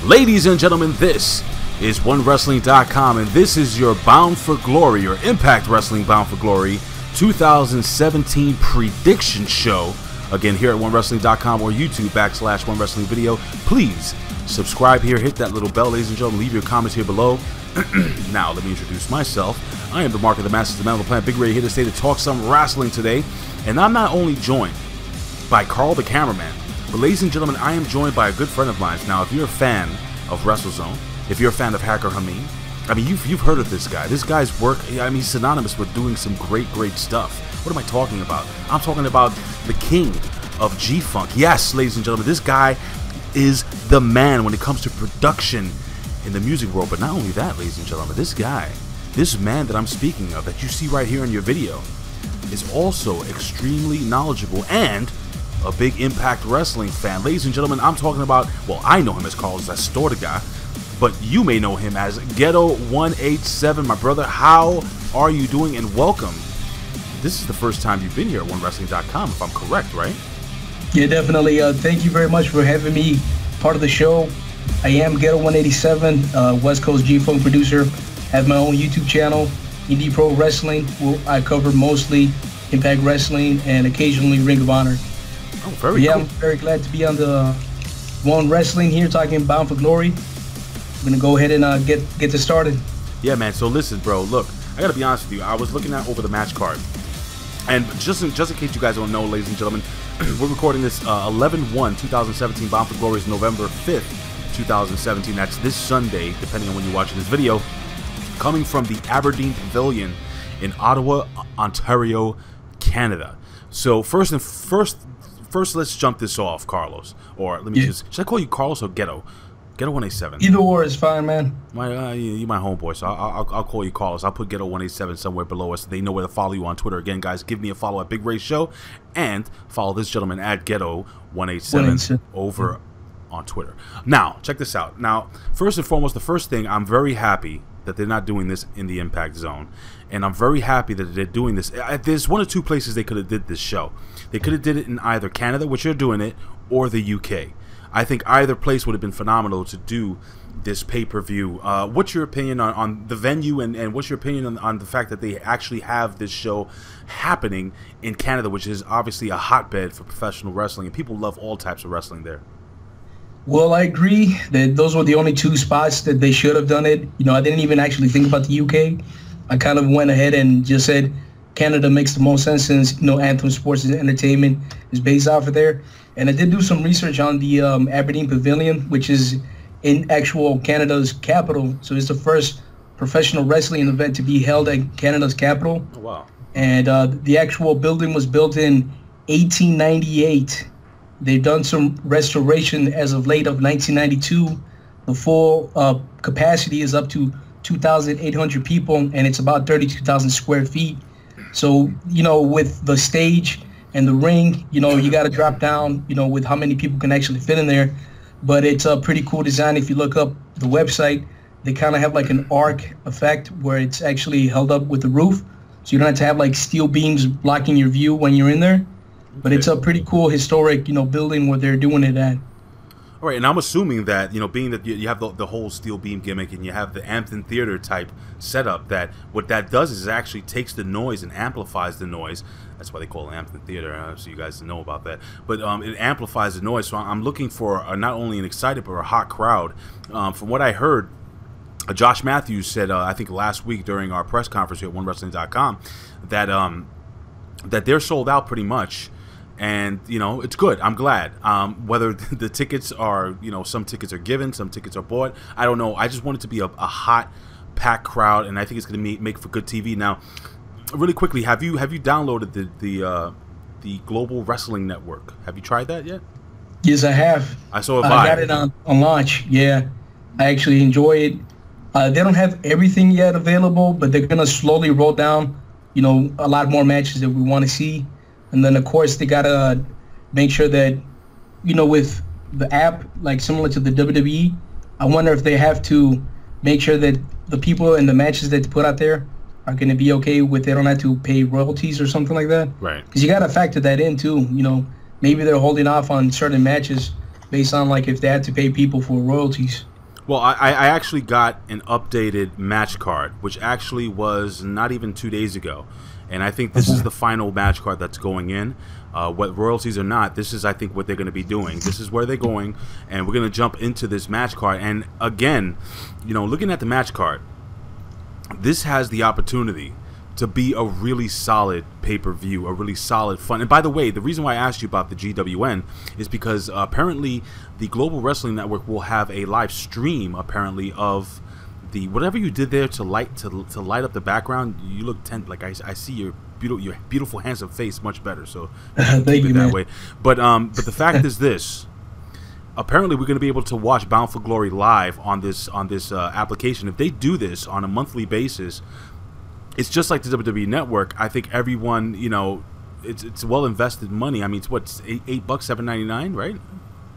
Ladies and gentlemen, this is OneWrestling.com, and this is your Bound for Glory, or Impact Wrestling Bound for Glory 2017 prediction show. Again, here at OneWrestling.com or YouTube /OneWrestlingVideo. Please subscribe here, hit that little bell, ladies and gentlemen, leave your comments here below. Now, let me introduce myself. I am the Mark of the Masters, the man of the planet, Big Ray, here to stay to talk some wrestling today. And I'm not only joined by Carl the cameraman, but ladies and gentlemen, I am joined by a good friend of mine. Now, if you're a fan of WrestleZone, if you're a fan of Hacker Hameen, I mean, you've heard of this guy. This guy's work, I mean, he's synonymous with doing some great stuff. What am I talking about? I'm talking about the king of G-Funk. Yes, ladies and gentlemen, this guy is the man when it comes to production in the music world. But not only that, ladies and gentlemen, this guy, this man that I'm speaking of, that you see right here in your video, is also extremely knowledgeable and a big Impact Wrestling fan. Ladies and gentlemen, I'm talking about, well, I know him as Carlos Astorgo, but you may know him as Ghetto187. My brother, how are you doing? And welcome. This is the first time you've been here at OneWrestling.com, if I'm correct, right? Yeah, definitely. Thank you very much for having me part of the show. I am Ghetto187, West Coast G-Funk producer. Have my own YouTube channel, Indie Pro Wrestling, where I cover mostly Impact Wrestling and occasionally Ring of Honor. Oh, very cool. I'm very glad to be on the One Wrestling here, talking Bound for Glory. I'm gonna go ahead and get this started. Yeah, man. So listen, bro. Look, I gotta be honest with you. I was looking at over the match card, and just in case you guys don't know, ladies and gentlemen, we're recording this 11/1/2017. Bound for Glory is November 5th, 2017. That's this Sunday, depending on when you're watching this video. Coming from the Aberdeen Pavilion in Ottawa, Ontario, Canada. So first, let's jump this off, Carlos. Or let me should I call you Carlos or Ghetto? Ghetto187. Either or is fine, man. You're my homeboy, so I'll call you Carlos. I'll put Ghetto187 somewhere below us so they know where to follow you on Twitter. Again, guys, give me a follow at Big Ray Show, and follow this gentleman at Ghetto187 over on Twitter. Now, check this out. Now, first and foremost, the first thing, I'm very happy that they're not doing this in the Impact Zone, and I'm very happy that they're doing this. There's one or two places they could have did this show. They could have did it in either Canada, which they're doing it, or the UK. I think either place would have been phenomenal to do this pay-per-view. What's your opinion on the venue, and what's your opinion on the fact that they actually have this show happening in Canada, which is obviously a hotbed for professional wrestling, and people love all types of wrestling there? Well, I agree that those were the only two spots that they should have done it. You know, I didn't even actually think about the UK. I kind of went ahead and just said Canada makes the most sense since, you know, Anthem Sports and Entertainment is based off of there. And I did do some research on the Aberdeen Pavilion, which is in actual Canada's capital. So it's the first professional wrestling event to be held at Canada's capital. Oh, wow. And the actual building was built in 1898. They've done some restoration as of late of 1992. The full capacity is up to 2,800 people, and it's about 32,000 square feet. So, you know, with the stage and the ring, you know, you got to drop down, you know, with how many people can actually fit in there. But it's a pretty cool design. If you look up the website, they kind of have like an arc effect where it's actually held up with the roof. So you don't have to have like steel beams blocking your view when you're in there. But it's a pretty cool historic, you know, building where they're doing it at. All right, and I'm assuming that, you know, being that you have the whole steel beam gimmick and you have the amphitheater type setup, that what that does is it actually takes the noise and amplifies the noise. That's why they call it amphitheater, so you guys know about that. But it amplifies the noise, so I'm looking for not only an excited but a hot crowd. From what I heard, Josh Matthews said, I think last week during our press conference here at OneWrestling.com, that they're sold out pretty much. And, you know, it's good. I'm glad. Whether the tickets are, you know, some tickets are given, some tickets are bought, I don't know. I just want it to be a hot, packed crowd, and I think it's going to make for good TV. Now, really quickly, have you downloaded the Global Wrestling Network? Have you tried that yet? Yes, I have. I saw it. I got it on launch. Yeah, I actually enjoy it. They don't have everything yet available, but they're going to slowly roll down, you know, a lot more matches that we want to see. And then, of course, they got to make sure that, you know, with the app, like similar to the WWE, I wonder if they have to make sure that the people in the matches that they put out there are going to be okay with, they don't have to pay royalties or something like that. Right. Because you got to factor that in, too. You know, maybe they're holding off on certain matches based on, like, if they had to pay people for royalties. Well, I actually got an updated match card, which actually was not even 2 days ago. And I think this is the final match card that's going in. What royalties or not, this is, I think, what they're going to be doing. This is where they're going, and we're going to jump into this match card. And again, you know, looking at the match card, this has the opportunity to be a really solid pay-per-view, a really solid fun. And by the way, the reason why I asked you about the GWN is because apparently the Global Wrestling Network will have a live stream, apparently, of the whatever you did there to light up the background. You look like I see your beautiful handsome face much better. So keep it that way. But the fact is this. Apparently, we're going to be able to watch Bound for Glory live on this application. If they do this on a monthly basis, it's just like the WWE Network. I think everyone, you know, it's well invested money. I mean, it's what, $8, $7.99, right?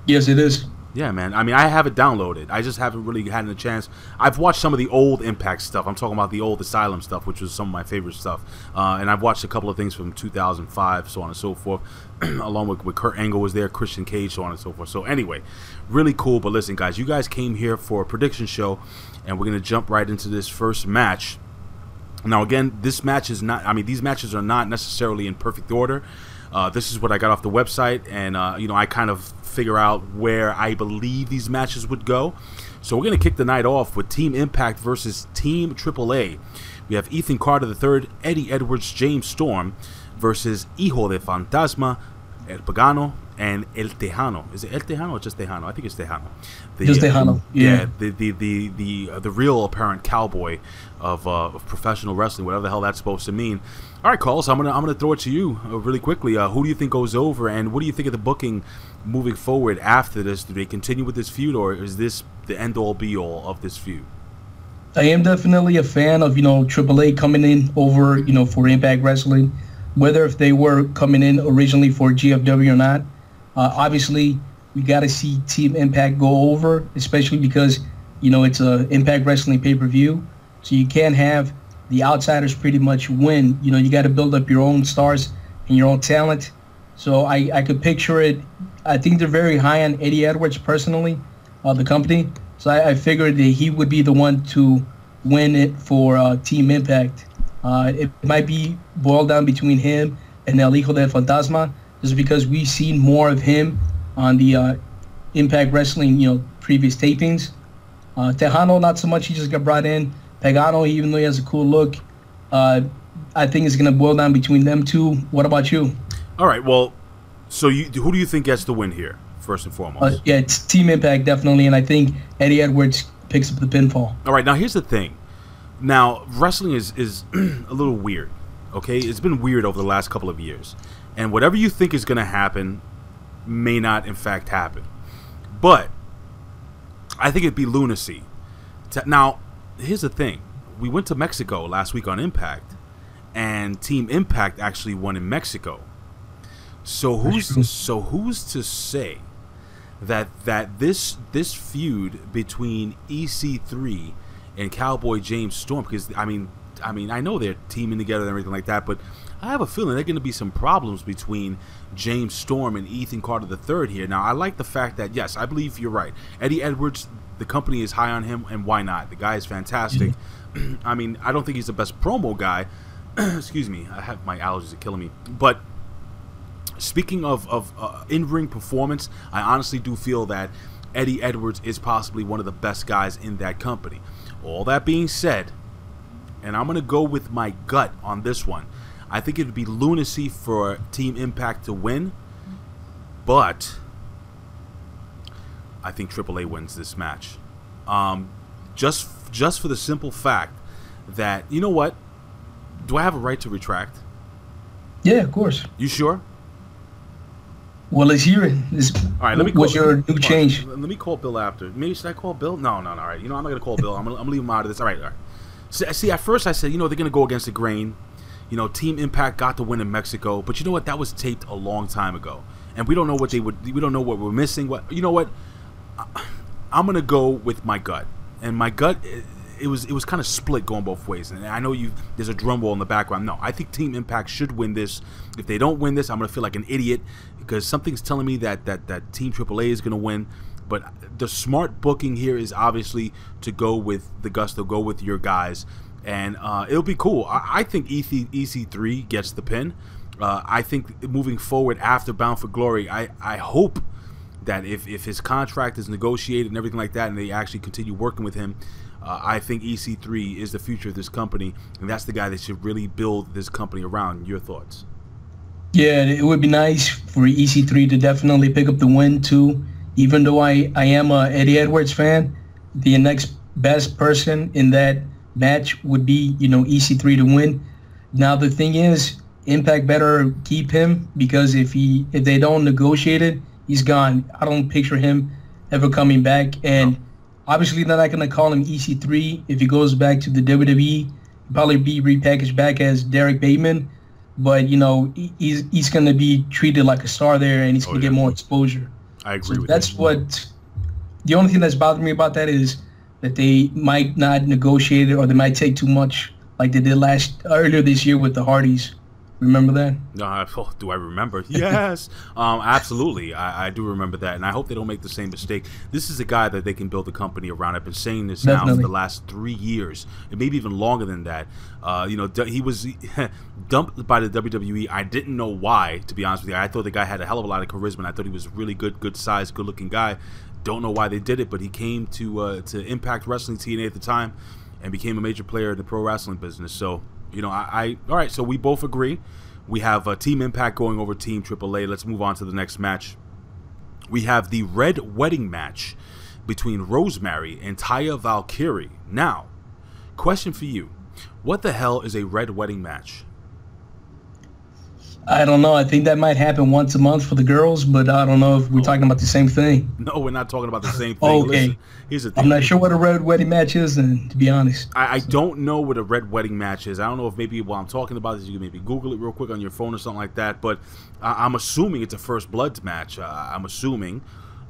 Yes, it is. Yeah, man. I mean, I have it downloaded. I just haven't really had a chance. I've watched some of the old Impact stuff. I'm talking about the old Asylum stuff, which was some of my favorite stuff. And I've watched a couple of things from 2005, so on and so forth, along with Kurt Angle was there, Christian Cage, so on and so forth. So anyway, really cool. But listen, guys, you guys came here for a prediction show, and we're going to jump right into this first match. Now, again, this match is not, I mean, these matches are not necessarily in perfect order. This is what I got off the website, and, you know, I kind of figure out where I believe these matches would go. So we're going to kick the night off with Team Impact versus Team AAA. We have Ethan Carter III, Eddie Edwards, James Storm versus Hijo de Fantasma, El Pagano, and El Texano. Is it El Texano or just Texano? I think it's Texano. Just Texano. Yeah. The real apparent cowboy of professional wrestling, whatever the hell that's supposed to mean. All right, Carlos, I'm gonna throw it to you really quickly. Who do you think goes over, and what do you think of the booking moving forward after this? Do they continue with this feud, or is this the end-all, be-all of this feud? I am definitely a fan of, you know, AAA coming in over, you know, for Impact Wrestling, whether if they were coming in originally for GFW or not. Obviously, we got to see Team Impact go over, especially because, you know, it's a Impact Wrestling pay-per-view. So you can't have the outsiders pretty much win. You know, you got to build up your own stars and your own talent. So I could picture it. I think they're very high on Eddie Edwards personally, the company. So I figured that he would be the one to win it for Team Impact. It might be boiled down between him and El Hijo de Fantasma, just because we've seen more of him on the Impact Wrestling, you know, previous tapings. Texano, not so much. He just got brought in. Pagano, even though he has a cool look, I think it's going to boil down between them two. What about you? All right, well, so who do you think gets the win here, first and foremost? Yeah, it's Team Impact, definitely, and I think Eddie Edwards picks up the pinfall. All right, now here's the thing. Now, wrestling is a little weird, okay? It's been weird over the last couple of years. And whatever you think is going to happen may not, in fact, happen. But I think it'd be lunacy. Now, here's the thing. We went to Mexico last week on Impact, and Team Impact actually won in Mexico. So who's to say that this feud between EC3 and Cowboy James Storm, because I mean I know they're teaming together and everything like that, but I have a feeling there are going to be some problems between James Storm and Ethan Carter III here. Now, I like the fact that, yes, I believe you're right. Eddie Edwards, the company is high on him, and why not? The guy is fantastic. I mean, I don't think he's the best promo guy. Excuse me, I have my allergies are killing me. But speaking of in-ring performance, I honestly do feel that Eddie Edwards is possibly one of the best guys in that company. All that being said, and I'm going to go with my gut on this one, I think it would be lunacy for Team Impact to win, but I think AAA wins this match. Just for the simple fact that, you know what? Do I have a right to retract? Yeah, of course. You sure? Well, let's hear it. All right, let me call. What's your new change? Let me call Bill after. Maybe should I call Bill? No. All right. You know, I'm not gonna call Bill. I'm gonna leave him out of this. All right. See, at first I said, you know, they're gonna go against the grain. You know, Team Impact got the win in Mexico, but you know what? That was taped a long time ago, and we don't know what they would. We don't know what we're missing. What, you know what? I'm gonna go with my gut, and my gut. It was kind of split going both ways, and I know there's a drum roll in the background. No, I think Team Impact should win this. If they don't win this, I'm gonna feel like an idiot because something's telling me that Team AAA is gonna win. But the smart booking here is obviously to go with the gusto, go with your guys, and it'll be cool. I think EC3 gets the pin. I think moving forward after Bound for Glory, I hope that if his contract is negotiated and everything like that, and they actually continue working with him, I think EC3 is the future of this company, and that's the guy that should really build this company around. Your thoughts? Yeah, it would be nice for EC3 to definitely pick up the win too. Even though I am a Eddie Edwards fan, the next best person in that match would be, EC3 to win. Now the thing is, Impact better keep him, because if they don't negotiate it, he's gone. I don't picture him ever coming back. And obviously they're not going to call him EC3. If he goes back to the WWE, he'll probably be repackaged back as Derek Bateman. But, he's going to be treated like a star there, and he's going to get more exposure. I agree with that's what the only thing that's bothered me about that is that they might not negotiate it, or they might take too much like they did earlier this year with the Hardys. Remember that? No, do I remember? Yes, absolutely. I do remember that, and I hope they don't make the same mistake. This is a guy that they can build a company around. I've been saying this now for the last 3 years, and maybe even longer than that. He was dumped by the WWE. I didn't know why, to be honest with you. I thought the guy had a hell of a lot of charisma, and I thought he was really good size, good-looking guy. Don't know why they did it, but he came to Impact Wrestling TNA at the time and became a major player in the pro wrestling business. So, all right, so we both agree. We have Team Impact going over Team AAA. Let's move on to the next match. We have the Red Wedding match between Rosemary and Taya Valkyrie. Now, question for you. What the hell is a Red Wedding match? I don't know. I think that might happen once a month for the girls, but I don't know if we're talking about the same thing. No, we're not talking about the same thing. Okay. Listen, here's the thing. I'm not sure what a Red Wedding match is, and to be honest. I don't know what a Red Wedding match is. I don't know if maybe while I'm talking about this, you can maybe Google it real quick on your phone or something like that, but I'm assuming it's a First Blood match. I'm assuming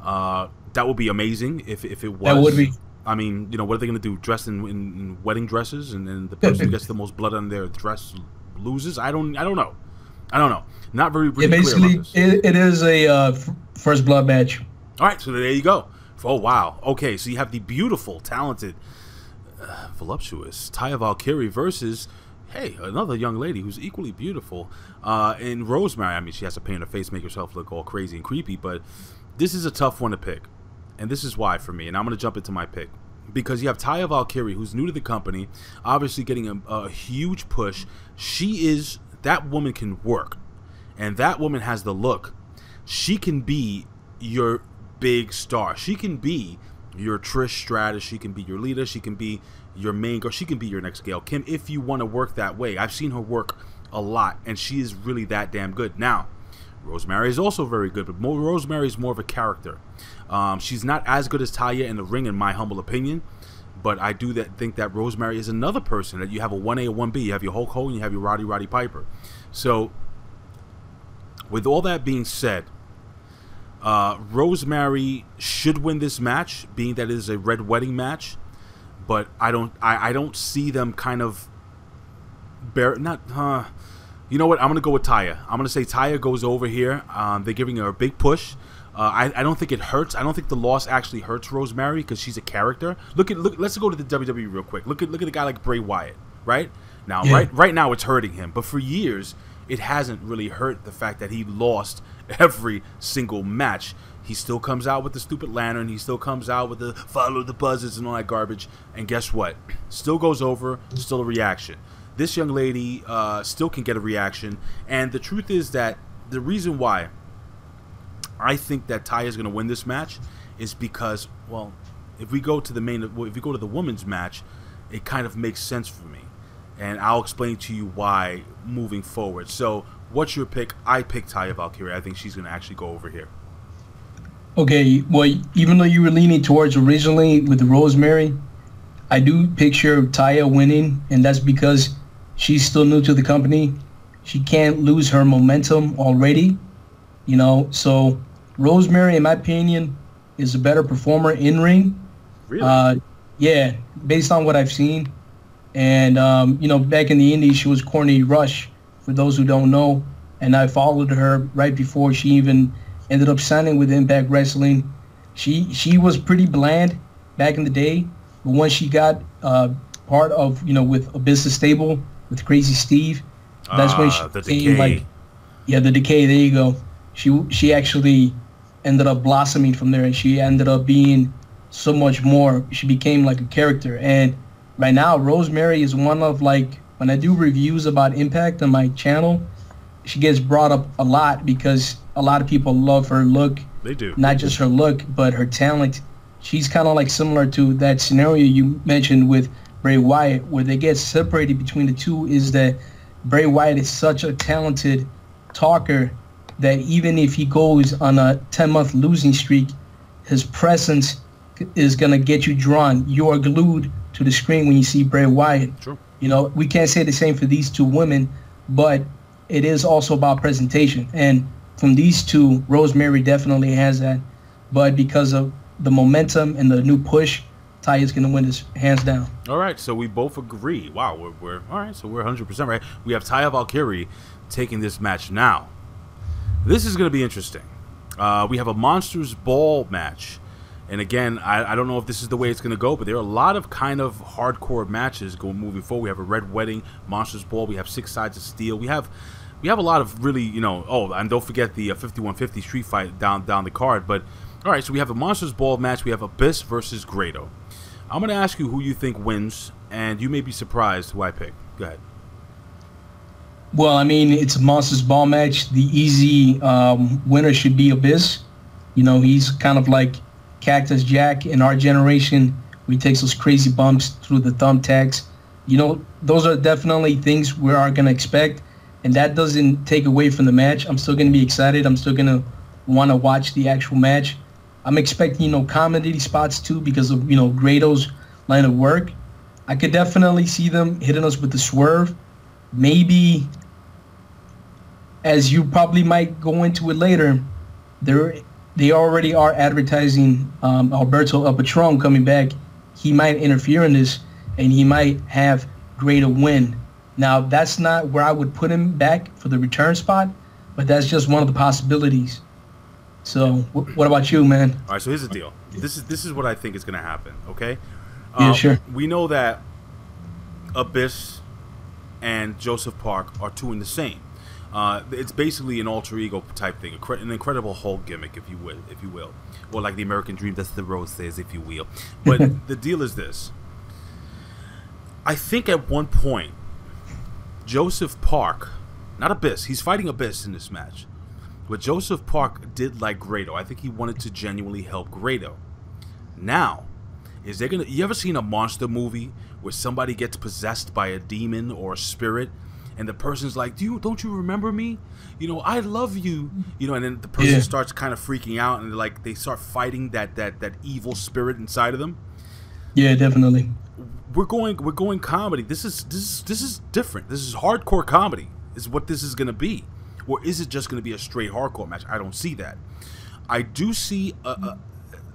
that would be amazing if it was. That would be. I mean, what are they going to do? Dressed in wedding dresses, and then the person who gets the most blood on their dress loses? I don't know. Not very clear about this. It is a First Blood match. All right, so there you go. Oh, wow. Okay, so you have the beautiful, talented, voluptuous Taya Valkyrie versus, hey, another young lady who's equally beautiful in Rosemary. I mean, she has to paint her face, make herself look all crazy and creepy, but this is a tough one to pick. And this is why for me, and I'm going to jump into my pick. Because you have Taya Valkyrie, who's new to the company, obviously getting a huge push. That woman can work, and that woman has the look. She can be your big star. She can be your Trish Stratus. She can be your Lita. She can be your main girl. She can be your next Gail Kim if you want to work that way. I've seen her work a lot, and she is really that damn good. Now, Rosemary is also very good, but Rosemary is more of a character. She's not as good as Taya in the ring, in my humble opinion. But I do think that Rosemary is another person that you have a 1A or 1B. You have your Hulk Hogan, you have your Roddy Piper. So, with all that being said, Rosemary should win this match, being that it is a Red Wedding match. But I don't see them kind of you know what? I'm gonna go with Taya. I'm gonna say Taya goes over here. They're giving her a big push. I don't think it hurts. I don't think the loss actually hurts Rosemary because she's a character. Let's go to the WWE real quick. Look at a guy like Bray Wyatt, right? Now, yeah. right now it's hurting him, but for years it hasn't really hurt the fact that he lost every single match. He still comes out with the stupid lantern. He still comes out with the follow the buzzers and all that garbage. And guess what? Still goes over. Still a reaction. This young lady still can get a reaction. And the truth is that the reason why I think that Taya is going to win this match is because, well, if we go to the women's match, it kind of makes sense for me, and I'll explain to you why moving forward. So, what's your pick? I picked Taya Valkyrie. I think she's going to actually go over here. Okay, well, even though you were leaning towards originally with the Rosemary, I do picture Taya winning, and that's because she's still new to the company. She can't lose her momentum already, so Rosemary, in my opinion, is a better performer in ring. Really? Yeah, based on what I've seen. And, back in the Indies, she was Courtney Rush, for those who don't know. And I followed her right before she even ended up signing with Impact Wrestling. she was pretty bland back in the day, but once she got part of with Abyss's stable with Crazy Steve, that's when she became like the Decay. There you go. She actually ended up blossoming from there, and she ended up being so much more. She became like a character, and right now Rosemary is one of like when I do reviews about Impact on my channel, she gets brought up a lot because a lot of people love her look. They do. Not just her look, but her talent. She's kind of like similar to that scenario you mentioned with Bray Wyatt, where they get separated between the two, is that Bray Wyatt is such a talented talker that even if he goes on a 10-month losing streak, his presence is going to get you drawn. You are glued to the screen when you see Bray Wyatt. True. We can't say the same for these two women, but it is also about presentation. And from these two, Rosemary definitely has that. But because of the momentum and the new push, Taya's going to win this hands down. All right, so we both agree. Wow, we're all right, so we're 100% right. We have Taya Valkyrie taking this match now. This is going to be interesting. We have a Monsters Ball match. And again, I don't know if this is the way it's going to go, but there are a lot of kind of hardcore matches moving forward. We have a Red Wedding, Monsters Ball. We have 6 Sides of Steel. We have a lot of really, oh, and don't forget the 5150 street fight down the card. But all right, so we have a Monsters Ball match. We have Abyss versus Grado. I'm going to ask you who you think wins, and you may be surprised who I pick. Go ahead. Well, I mean, it's a Monsters Ball match. The easy winner should be Abyss. He's kind of like Cactus Jack in our generation. We take those crazy bumps through the thumbtacks. Those are definitely things we are going to expect, and that doesn't take away from the match. I'm still going to be excited. I'm still going to want to watch the actual match. I'm expecting, comedy spots too because of, Grado's line of work. I could definitely see them hitting us with the swerve. Maybe, as you probably might go into it later, they already are advertising Alberto El Patron coming back. He might interfere in this, and he might have Grado win. Now, that's not where I would put him back for the return spot, but that's just one of the possibilities. So, what about you, man? All right, so here's the deal. This is what I think is going to happen, okay? Yeah, sure. We know that Abyss and Joseph Park are two in the same. It's basically an alter ego type thing, an Incredible Hulk gimmick, if you will, or like the American Dream, that's the Rose says, if you will. But the deal is this: I think at one point, Joseph Park, not Abyss, he's fighting Abyss in this match, but Joseph Park did like Grado. I think he wanted to genuinely help Grado. Now, you ever seen a monster movie where somebody gets possessed by a demon or a spirit, and the person's like, don't you remember me? I love you. And then the person starts kind of freaking out, and they start fighting that evil spirit inside of them. Yeah, definitely. We're going comedy. This is different. This is hardcore comedy. Is what this is going to be. Or is it just going to be a straight hardcore match? I don't see that. I do see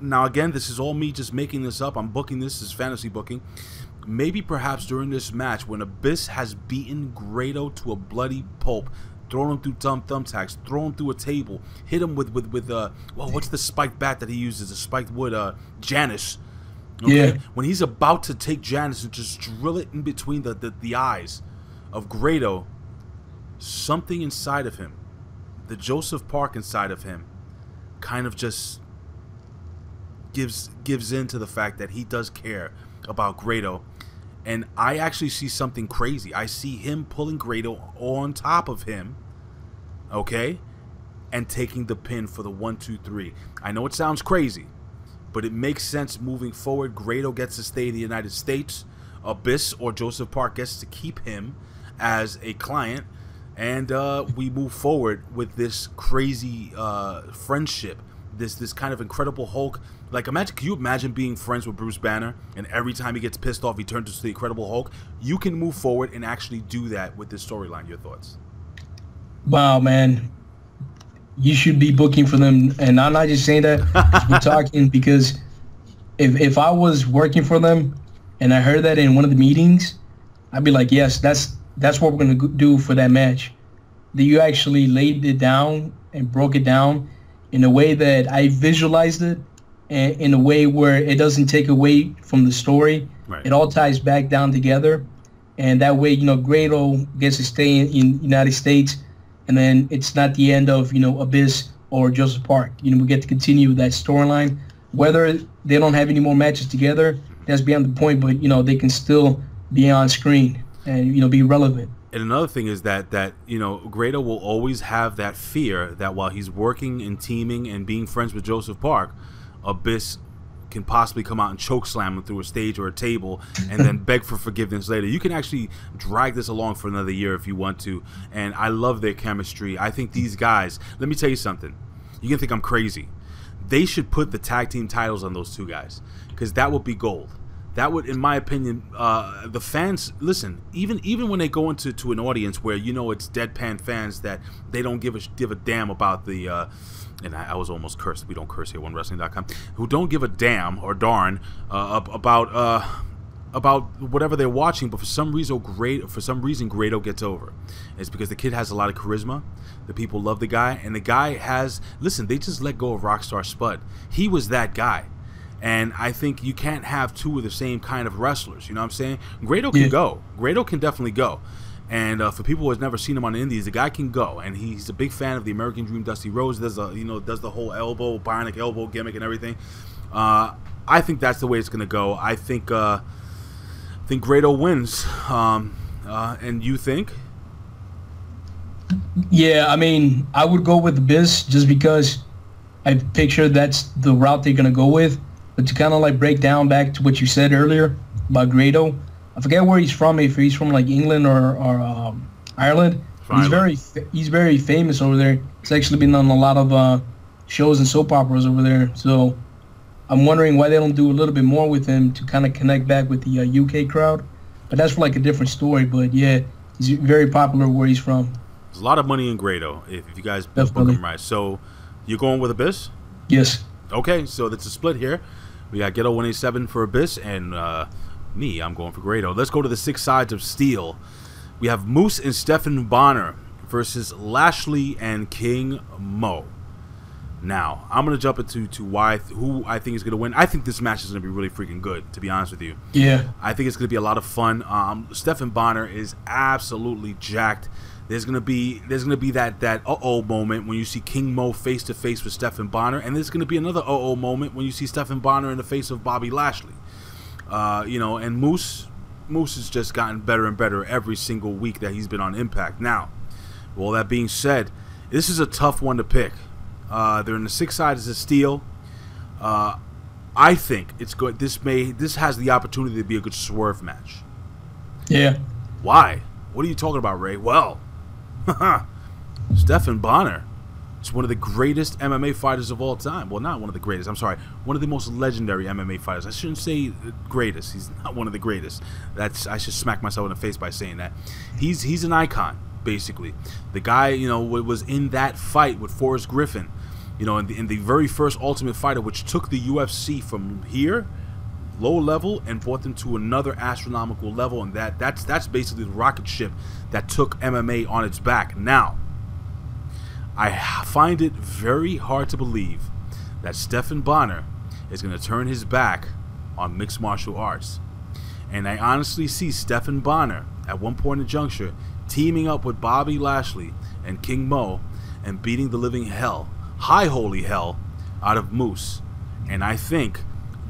now again, this is all me just making this up. I'm booking this as fantasy booking. Maybe perhaps during this match, when Abyss has beaten Grado to a bloody pulp, thrown him through thumbtacks, thrown him through a table, hit him with what's the spiked bat that he uses? A spiked wood, Janus. Okay? Yeah. When he's about to take Janus and just drill it in between the eyes of Grado, something inside of him, the Joseph Park inside of him, kind of just gives in to the fact that he does care about Grado. And I actually see something crazy. I see him pulling Grado on top of him, okay, and taking the pin for the 1, 2, 3. I know it sounds crazy, but it makes sense moving forward. Grado gets to stay in the United States. Abyss or Joseph Park gets to keep him as a client, and we move forward with this crazy friendship. This kind of Incredible Hulk. Like, can you imagine being friends with Bruce Banner, and every time he gets pissed off, he turns into the Incredible Hulk? You can move forward and actually do that with this storyline. Your thoughts? Wow, man. You should be booking for them. And I'm not just saying that. We're talking because if I was working for them and I heard that in one of the meetings, I'd be like, yes, that's what we're going to do for that match. That you actually laid it down and broke it down in a way that I visualized it. in a way where it doesn't take away from the story. Right. It all ties back down together, and that way, Grado gets to stay in United States, and then it's not the end of Abyss or Joseph Park. We get to continue that storyline. Whether they don't have any more matches together, that's beyond the point. But they can still be on screen and be relevant. And another thing is that Grado will always have that fear that while he's working and teaming and being friends with Joseph Park, Abyss can possibly come out and choke slam him through a stage or a table and then beg for forgiveness later. You can actually drag this along for another year if you want to. And I love their chemistry. I think these guys, let me tell you something. You can think I'm crazy. They should put the tag team titles on those two guys, because that would be gold. That would, in my opinion, the fans, listen, even when they go into an audience where it's deadpan fans that they don't give a damn about the and I was almost cursed. We don't curse here, OneWrestling.com. Who don't give a damn or darn about whatever they're watching, but for some reason Grado gets over. It's because the kid has a lot of charisma. The people love the guy, and the guy has, listen, they just let go of Rockstar Spud. He was that guy. And I think you can't have two of the same kind of wrestlers. You know what I'm saying? Grado can go. Grado can definitely go. And for people who have never seen him on the Indies, the guy can go. And he's a big fan of the American Dream, Dusty Rhodes. Does the whole bionic elbow gimmick and everything. I think that's the way it's gonna go. I think Grado wins. And you think? Yeah, I mean, I would go with Abyss just because I picture that's the route they're gonna go with. But to kind of like break down back to what you said earlier about Grado, I forget where he's from. If he's from like England or Ireland, he's very famous over there. He's actually been on a lot of shows and soap operas over there. So I'm wondering why they don't do a little bit more with him to kind of connect back with the UK crowd. But that's for like a different story. But yeah, he's very popular where he's from. There's a lot of money in Grado if you guys book him right. So you're going with Abyss? Yes. Okay, so that's a split here. We got Ghetto 187 for Abyss, and me, I'm going for Grado. Let's go to the 6 sides of steel. We have Moose and Stephan Bonnar versus Lashley and King Mo. Now, I'm going to jump into who I think is going to win. I think this match is going to be really freaking good, to be honest with you. Yeah. I think it's going to be a lot of fun. Stephan Bonnar is absolutely jacked. There's gonna be that uh-oh moment when you see King Mo face to face with Stephan Bonnar, and there's gonna be another uh-oh moment when you see Stephan Bonnar in the face of Bobby Lashley. And Moose has just gotten better and better every single week that he's been on Impact. Now, with all that being said, this is a tough one to pick. They're in the 6 sides of steel. I think it's good. This has the opportunity to be a good swerve match. Yeah. Why? What are you talking about, Ray? Well, Stephan Bonnar is one of the greatest MMA fighters of all time. Well, not one of the greatest. I'm sorry. One of the most legendary MMA fighters. I shouldn't say greatest. He's not one of the greatest. I should smack myself in the face by saying that. He's an icon, basically. The guy, was in that fight with Forrest Griffin, in the very first Ultimate Fighter, which took the UFC from here, low level, and brought them to another astronomical level, and that's basically the rocket ship that took MMA on its back. Now, I find it very hard to believe that Stephan Bonnar is going to turn his back on mixed martial arts, and I honestly see Stephan Bonnar at one point in juncture teaming up with Bobby Lashley and King Mo and beating the living hell, high holy hell, out of Moose. And I think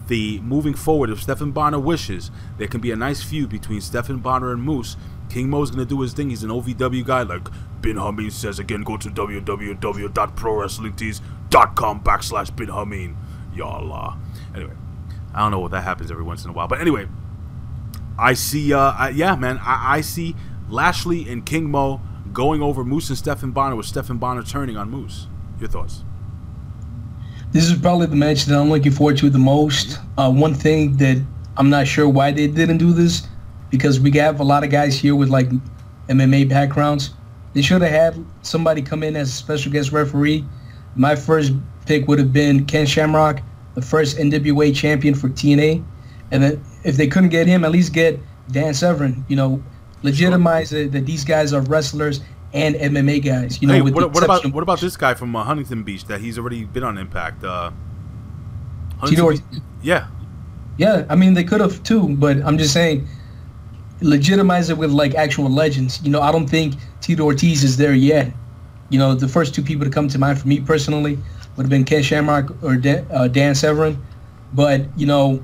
moving forward, if Stephan Bonnar wishes, there can be a nice feud between Stephan Bonnar and Moose. King Mo's going to do his thing. He's an OVW guy, like Bin Hameen says. Again, go to www.prowrestlingtees.com/Bin Hameen. Yallah. Anyway, I don't know what that happens every once in a while. But anyway, I see, I see Lashley and King Mo going over Moose and Stephan Bonnar, with Stephan Bonnar turning on Moose. Your thoughts? This is probably the match that I'm looking forward to the most. One thing that I'm not sure why they didn't do this, because we have a lot of guys here with like MMA backgrounds. They should have had somebody come in as a special guest referee. My first pick would have been Ken Shamrock, the first NWA champion for TNA. And then if they couldn't get him, at least get Dan Severn, legitimize that these guys are wrestlers and MMA guys. Hey, what about this guy from Huntington Beach that he's already been on Impact? Tito Ortiz. Yeah. Yeah, I mean, they could have too, but I'm just saying, legitimize it with like actual legends. You know, I don't think Tito Ortiz is there yet. You know, the first two people to come to mind for me personally would have been Ken Shamrock or Dan Severn. But, you know,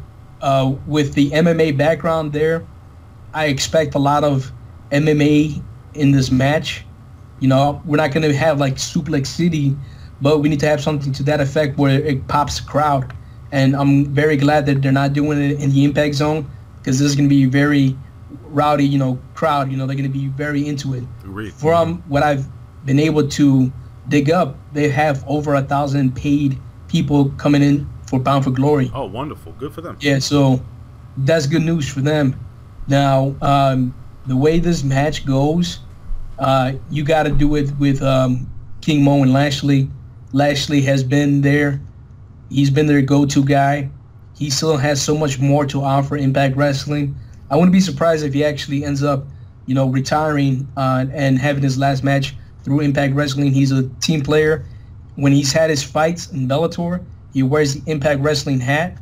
with the MMA background there, I expect a lot of MMA in this match. You know, we're not going to have like Suplex City, but we need to have something to that effect where it pops the crowd. And I'm very glad that they're not doing it in the Impact Zone, because this is going to be a very rowdy, you know, crowd. You know, they're going to be very into it. Agreed. From what I've been able to dig up, they have over 1,000 paid people coming in for Bound for Glory. Oh, wonderful. Good for them. Yeah, so that's good news for them. Now, the way this match goes, you got to do it with King Mo and Lashley. Lashley has been there. He's been their go-to guy. He still has so much more to offer Impact Wrestling. I wouldn't be surprised if he actually ends up, you know, retiring and having his last match through Impact Wrestling. He's a team player. When he's had his fights in Bellator, he wears the Impact Wrestling hat,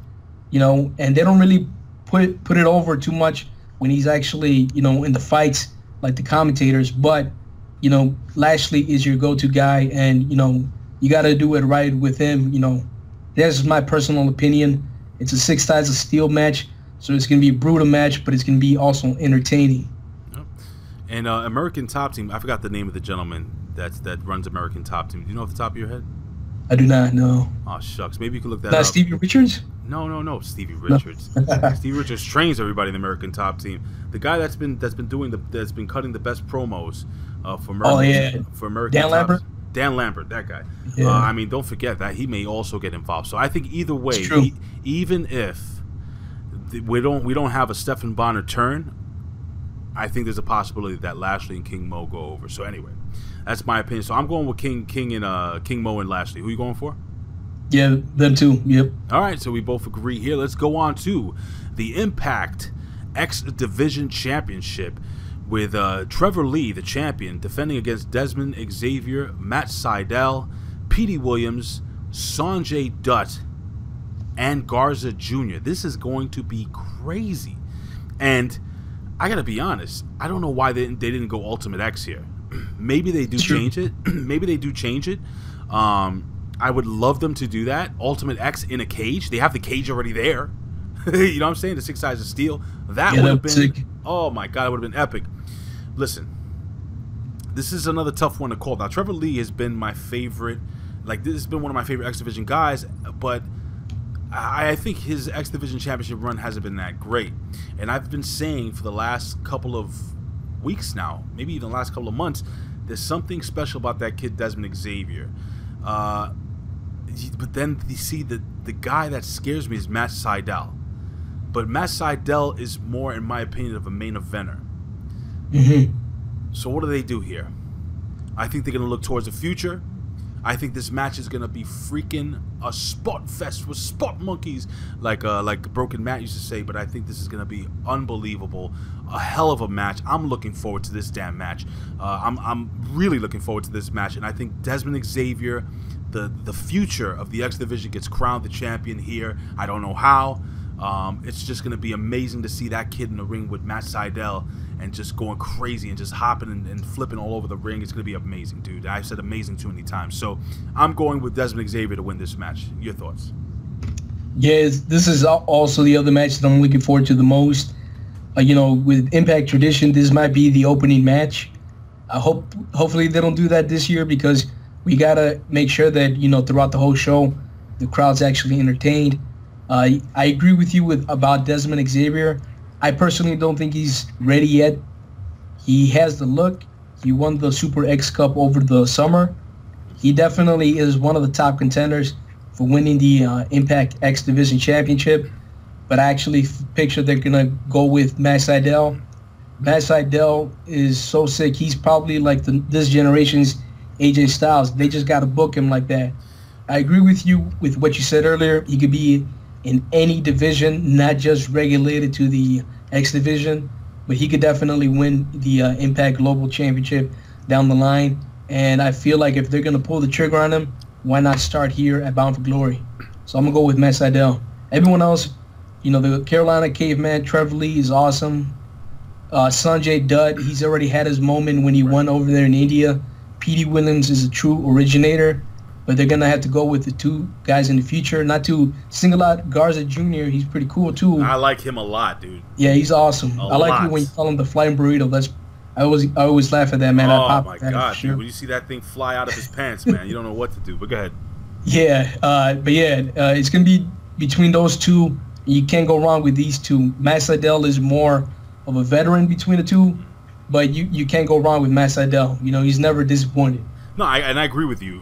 you know, and they don't really put it over too much when he's actually, you know, in the fights like the commentators. But, you know, Lashley is your go-to guy, and, you know, you got to do it right with him. You know, that's my personal opinion. It's a 6 Ties of Steel match, so it's going to be a brutal match, but it's going to be also entertaining. And American Top Team, I forgot the name of the gentleman that runs American Top Team. Do you know off the top of your head? I do not know. Oh, shucks. Maybe you could look that Not up. Stevie Richards? No, Stevie Richards. No. Stevie Richards trains everybody in the American Top Team. The guy that's been cutting the best promos for American Dan Lambert? Dan Lambert, that guy. Yeah. I mean, don't forget that he may also get involved. So I think either way, even if we don't have a Stephan Bonnar turn, I think there's a possibility that Lashley and King Mo go over. So anyway, that's my opinion. So I'm going with King Mo and Lashley. Who are you going for? Yeah, them too. Yep. All right, so we both agree here. Let's go on to the Impact X Division Championship with Trevor Lee, the champion, defending against Dezmond, Xavier, Matt Sydal, Petey Williams, Sonjay Dutt, and Garza Jr. This is going to be crazy. And I gotta be honest, I don't know why they didn't go Ultimate X here. Maybe they do change it. Maybe they do change it. I would love them to do that. Ultimate X in a cage. They have the cage already there. You know what I'm saying? The 6 Sides of Steel. That would have been sick. Oh my God, it would have been epic. Listen, this is another tough one to call. Now, Trevor Lee has been my favorite. Like, this has been one of my favorite X Division guys, but I think his X Division Championship run hasn't been that great. And I've been saying for the last couple of weeks now, maybe even the last couple of months, there's something special about that kid, Dezmond Xavier. But then you see the guy that scares me is Matt Sydal. But Matt Sydal is more, in my opinion, of a main eventer. So what do they do here? I think they're going to look towards the future. I think this match is going to be freaking a spot fest with spot monkeys, like Broken Matt used to say. But I think this is going to be unbelievable. A hell of a match. I'm looking forward to this damn match. I'm really looking forward to this match. And I think Dezmond Xavier, the future of the X Division, gets crowned the champion here. I don't know how. It's just going to be amazing to see that kid in the ring with Matt Sydal and just going crazy and just hopping and flipping all over the ring. It's going to be amazing, dude. I've said amazing too many times. So I'm going with Dezmond Xavier to win this match. Your thoughts? Yeah, this is also the other match that I'm looking forward to the most. You know, with Impact tradition, this might be the opening match. Hopefully they don't do that this year, because we got to make sure that, you know, throughout the whole show, the crowd's actually entertained. I agree with you about Dezmond Xavier. I personally don't think he's ready yet. He has the look. He won the Super X Cup over the summer. He definitely is one of the top contenders for winning the Impact X Division Championship. But I actually picture they're going to go with Matt Sydal. Matt Sydal is so sick. He's probably like this generation's AJ Styles. They just got to book him like that. I agree with you with what you said earlier. He could be in any division, not just regulated to the X Division, but he could definitely win the Impact Global Championship down the line. And I feel like if they're going to pull the trigger on him, why not start here at Bound for Glory? So I'm gonna go with Matt Sydal. Everyone else, the Carolina Caveman, Trevor Lee is awesome. Sonjay Dutt, he's already had his moment when he won over there in India. Petey Williams is a true originator, but they're going to have to go with the two guys in the future. Not to single out Garza Jr., he's pretty cool too. I like him a lot, dude. Yeah, he's awesome. I like it when you call him the flying burrito. I always laugh at that, man. Oh, my God, dude. When you see that thing fly out of his pants, man, you don't know what to do. But go ahead. Yeah, it's going to be between those two. You can't go wrong with these two. Matt Sydal is more of a veteran between the two, but you can't go wrong with Matt Sydal. He's never disappointed. No, I agree with you.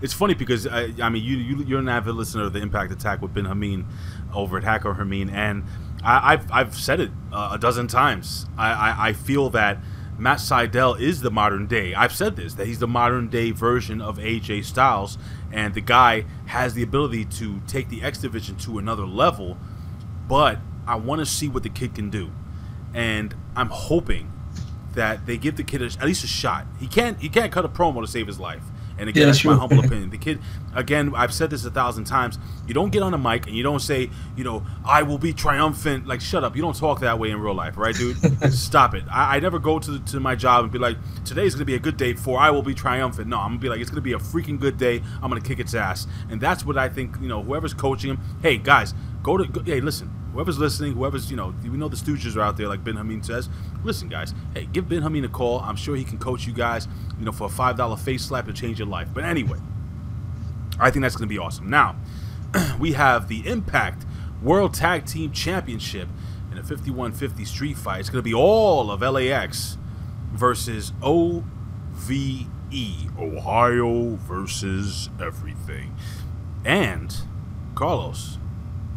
It's funny because you're an avid listener of the Impact Attack with Ben Hameen over at Hacker Hameen, and I've said it a dozen times. I feel that Matt Sydal is the modern day. I've said this, that he's the modern day version of AJ Styles, and the guy has the ability to take the X Division to another level. But I want to see what the kid can do, and I'm hoping that they give the kid at least a shot. He can't cut a promo to save his life. And again, that's my humble opinion. The kid, again, I've said this 1,000 times. You don't get on the mic and you don't say, I will be triumphant. Like, shut up. You don't talk that way in real life, right, dude? Stop it. I never go to my job and be like, today's going to be a good day for I will be triumphant. No, I'm going to be like, it's going to be a freaking good day. I'm going to kick its ass. And that's what I think, whoever's coaching him. Hey, guys, hey, listen. Whoever's listening, we know the Stooges are out there, like Ben Hameen says. Listen, guys, hey, give Ben Hameen a call. I'm sure he can coach you guys, for a $5 face slap to change your life. But anyway, I think that's going to be awesome. Now, we have the Impact World Tag Team Championship in a 51-50 street fight. It's going to be all of LAX versus OVE, Ohio versus everything. And, Carlos,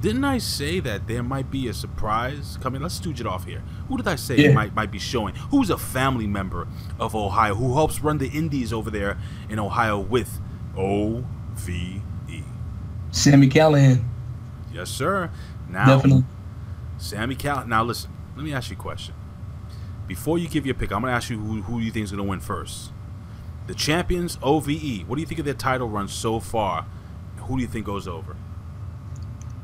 didn't I say that there might be a surprise coming? Let's stooge it off here. Who did I say might be showing? Who's a family member of Ohio who helps run the indies over there in Ohio with OVE? Sami Callihan. Yes, sir. Now, definitely. Sami Callihan. Now, listen. Let me ask you a question. Before you give your pick, I'm going to ask you who you think is going to win first. The champions, OVE. What do you think of their title run so far? Who do you think goes over?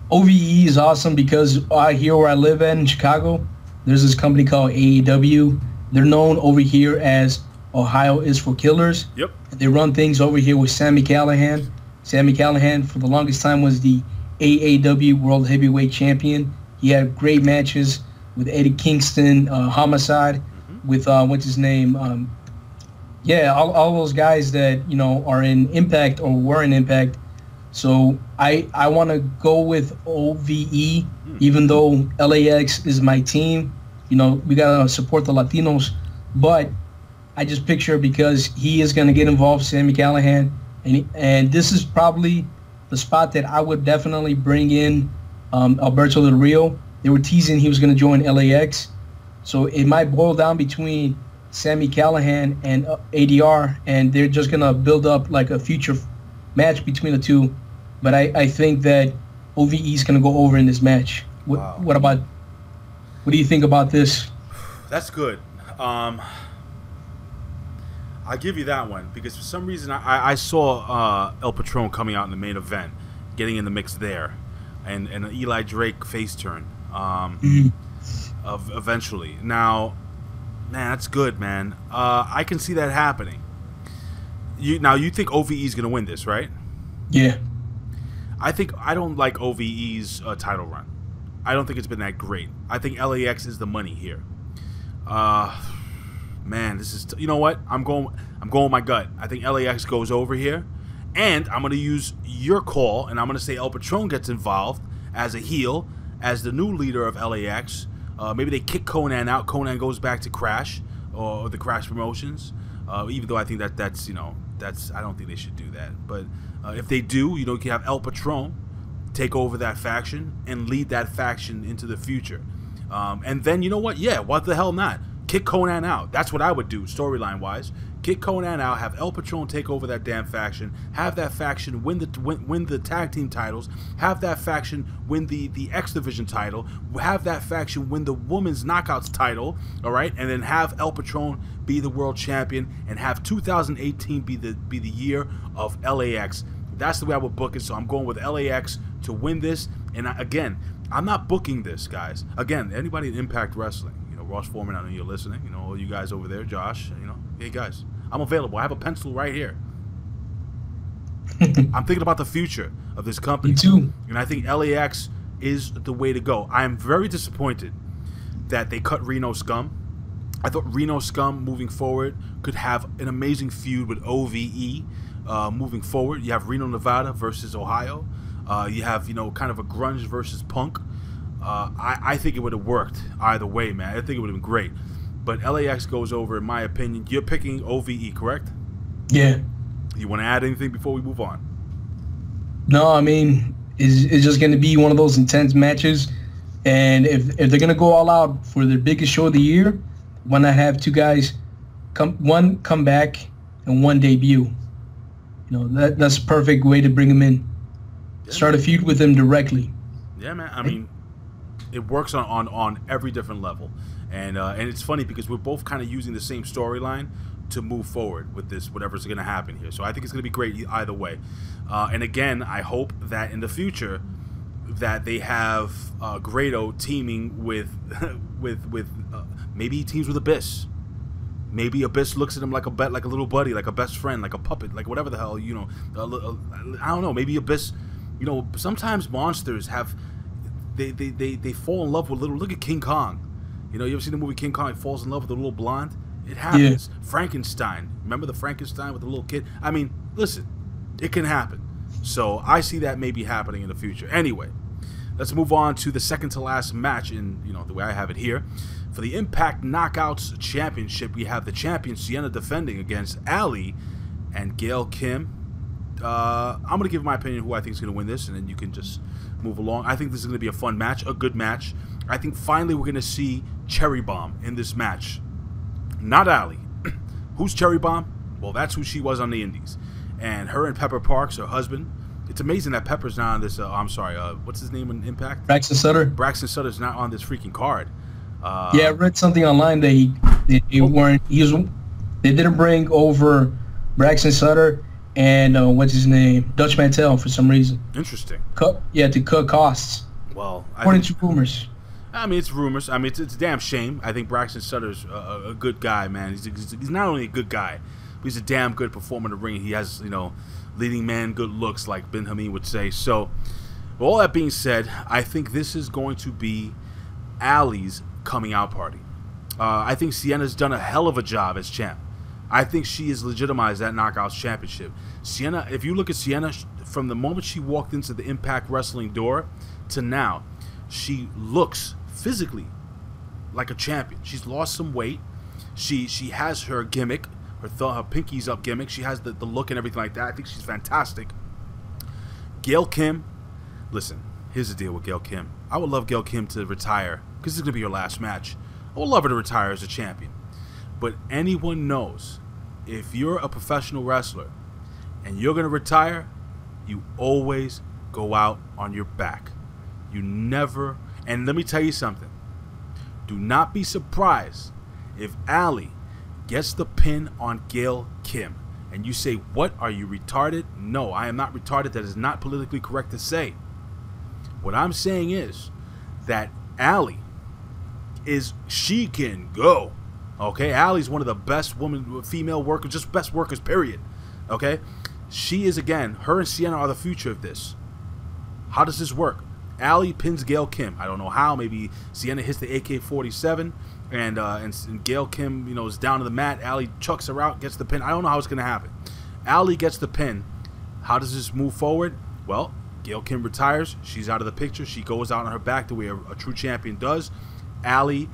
OVE is awesome because here where I live in Chicago, there's this company called AEW. They're known over here as Ohio is for Killers. Yep. They run things over here with Sami Callihan. Sami Callihan, for the longest time, was the AAW World Heavyweight Champion. He had great matches with Eddie Kingston, Homicide, with, what's his name? All those guys that, are in Impact or were in Impact. So I want to go with OVE, even though LAX is my team. We got to support the Latinos. But I just picture, because he is going to get involved, Sami Callihan. And this is probably the spot that I would definitely bring in Alberto Del Rio. They were teasing he was going to join LAX. So it might boil down between Sami Callihan and ADR, and they're just going to build up like a future match between the two. But I think that OVE is going to go over in this match. Wow. What do you think about this? That's good. I'll give you that one because for some reason I saw El Patron coming out in the main event, getting in the mix there, and an Eli Drake face turn eventually. Now, man, that's good, man. I can see that happening. You think OVE is going to win this, right? Yeah. I don't like OVE's title run. I don't think it's been that great. I think LAX is the money here. Man, this is you know what? I'm going with my gut. I think LAX goes over here, and I'm going to use your call, and I'm going to say El Patron gets involved as a heel, as the new leader of LAX. Maybe they kick Conan out. Conan goes back to Crash or the Crash Promotions. Even though I think that's I don't think they should do that, but. If they do, you can have El Patron take over that faction and lead that faction into the future. And then, you know what? Yeah, what the hell not? Kick Conan out. That's what I would do, storyline-wise. Kick Conan out, have El Patron take over that damn faction, have that faction win the tag team titles, have that faction win the X Division title, have that faction win the Women's Knockouts title, all right? And then have El Patron be the world champion and have 2018 be the year of LAX That's the way I would book it. So I'm going with LAX to win this. And again, I'm not booking this, guys. Again, anybody in Impact Wrestling, you know, Ross Foreman, I know you're listening. You know, all you guys over there, Josh, you know, hey guys, I'm available. I have a pencil right here. I'm thinking about the future of this company. Me too. And I think LAX is the way to go. I am very disappointed that they cut Reno Scum. I thought Reno Scum moving forward could have an amazing feud with OVE moving forward. You have Reno, Nevada versus Ohio. You have, you know, kind of a grunge versus punk. I think it would have worked either way, man. I think it would have been great. But LAX goes over, in my opinion. You're picking OVE, correct? Yeah. You want to add anything before we move on? No, I mean, it's just going to be one of those intense matches. And if they're going to go all out for their biggest show of the year, why not have two guys, one come back and one debut? You know, that's a perfect way to bring them in. Yeah. Start a feud with them directly. Yeah, man. I mean, it works on every different level. And it's funny because we're both kind of using the same storyline to move forward with this, whatever's going to happen here. So I think it's going to be great either way. And again, I hope that in the future that they have Grado teaming with maybe he teams with Abyss. Maybe Abyss looks at him like a little buddy, like a best friend, like a puppet, like whatever the hell, you know. I don't know. Maybe Abyss, you know. Sometimes monsters have they fall in love with little. Look at King Kong. You know, you ever seen the movie King Kong? He falls in love with a little blonde. It happens. Yeah. Frankenstein. Remember the Frankenstein with the little kid? I mean, listen, it can happen. So I see that maybe happening in the future. Anyway, let's move on to the second to last match in, you know, the way I have it here. For the Impact Knockouts Championship, we have the champion Sienna defending against Allie and Gail Kim. I'm going to give my opinion who I think is going to win this, and then you can just move along. I think this is going to be a fun match, a good match. I think finally we're going to see Cherry Bomb in this match. Not Allie. Who's Cherry Bomb? Well, that's who she was on the Indies. And her and Pepper Parks, her husband. It's amazing that Pepper's not on this. I'm sorry. What's his name in Impact? Braxton Sutter. Braxton Sutter's not on this freaking card. Yeah, I read something online that they didn't bring over Braxton Sutter and what's his name, Dutch Mantel for some reason. Interesting. To cut costs. Well, according to rumors. I mean, it's rumors. I mean, it's a damn shame. I think Braxton Sutter's a good guy, man. He's not only a good guy, but he's a damn good performer in the ring. He has, you know, leading man good looks, like Ben Hameen would say. So, with all that being said, I think this is going to be Allie's coming out party. I think Sienna's done a hell of a job as champ. I think she has legitimized that Knockouts Championship. Sienna, if you look at Sienna, from the moment she walked into the Impact Wrestling door to now, she looks physically like a champion. She's lost some weight. She has her gimmick, her pinkies up gimmick. She has the look and everything like that. I think she's fantastic. Gail Kim, listen, here's the deal with Gail Kim. I would love Gail Kim to retire because this is going to be her last match. I would love her to retire as a champion. But anyone knows, if you're a professional wrestler and you're going to retire, you always go out on your back. You never, and let me tell you something. Do not be surprised if Allie gets the pin on Gail Kim. And you say, what, are you retarded? No, I am not retarded. That is not politically correct to say. What I'm saying is that Allie she can go. Okay, Allie's one of the best female workers, just best workers, period. Okay, she is, again, her and Sienna are the future of this. How does this work? Allie pins Gail Kim. I don't know how. Maybe Sienna hits the AK-47 and Gail Kim, you know, is down to the mat. Allie chucks her out, gets the pin. I don't know how it's going to happen. Allie gets the pin. How does this move forward? Well, Gail Kim retires. She's out of the picture. She goes out on her back the way a true champion does. Allie